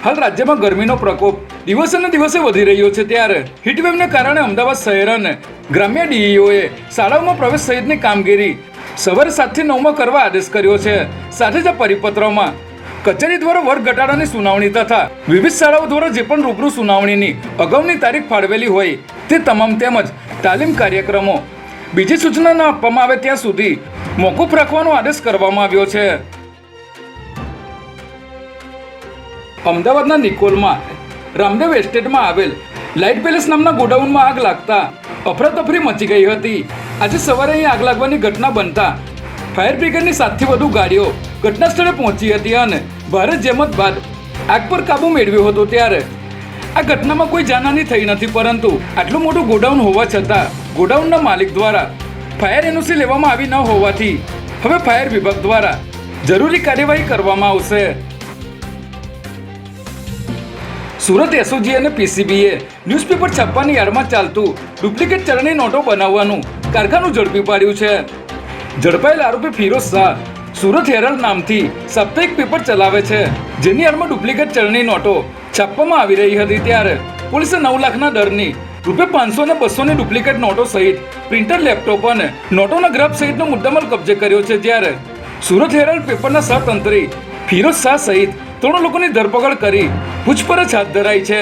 હાલ રાજ્યમાં ગરમીનો પ્રકોપ દિવસે ને દિવસે વધી રહ્યો છે ત્યારે હીટવેવને કારણે અમદાવાદ શહેર અને ગ્રામ્ય ડીઈઓએ શાળાઓમાં પ્રવેશ સહિતની કામગીરી સવારે 7 થી 9 કરવા આદેશ કર્યો છે। સાથે જ પરિપત્રમાં કચેરી દ્વારા વર્ગ ઘટાડાની સુનાવણી તથા વિવિધ શાળાઓ દ્વારા જે પણ રૂબરૂ સુનાવણીની અગાઉની તારીખ ફાળવેલી હોય તે તમામ તેમજ તાલીમ કાર્યક્રમો બીજી સૂચના ન આપવામાં આવે ત્યાં સુધી મોકૂફ રાખવાનો આદેશ કરવામાં આવ્યો છે। અમદાવાદના નિકોલમાં રામદેવ એસ્ટેટમાં આવેલ લાઇટ પેલેસ નામના ગોડાઉનમાં આગ લાગતા અફરાતફરી મચી ગઈ હતી। આજે સવારે અહીં આગ લાગવાની ઘટના બનતા ફાયર બ્રિગેડની 7 થી વધુ ગાડીઓ ઘટના સ્થળે પહોંચી હતી અને ભારે જહેમત બાદ આગ પર કાબુ મેળવ્યો હતો। ત્યારે આ ઘટનામાં કોઈ જાનહાની થઈ નથી, પરંતુ આટલું મોટું ગોડાઉન હોવા છતાં ગોડાઉનના માલિક દ્વારા ફાયર એનઓસી લેવામાં આવી ન હોવાથી હવે ફાયર વિભાગ દ્વારા જરૂરી કાર્યવાહી કરવામાં આવશે। સુરત એસઓજી અને પીસીબીએ ન્યૂઝપેપર છાપવાની યાર્ડમાં ચાલતું ડુપ્લિકેટ ચલણી નોટો બનાવવાનું કારખાનું ઝડપી પાડ્યું છે। ઝડપાયેલ આરોપી ફિરોઝ શાહ સુરત હેરલ્ડ નામથી સાપ્તાહિક પેપર ચલાવે છે, જેની યાર્ડમાં ડુપ્લિકેટ ચલણી નોટો છાપવામાં આવી રહી હતી। ત્યારે પોલીસે 9 લાખના દરની ₹500 અને 200ની ડુપ્લિકેટ નોટો સહિત પ્રિન્ટર, લેપટોપ અને નોટોના ગ્રાફ સહિતનો મુદ્દામાલ કબજે કર્યો છે। જ્યારે સુરત હેરલ્ડ પેપરના સહતંત્રી ફિરોઝ શાહ સહિત 3 લોકોની ધરપકડ કરી પૂછપરછ હાથ ધરાઈ છે।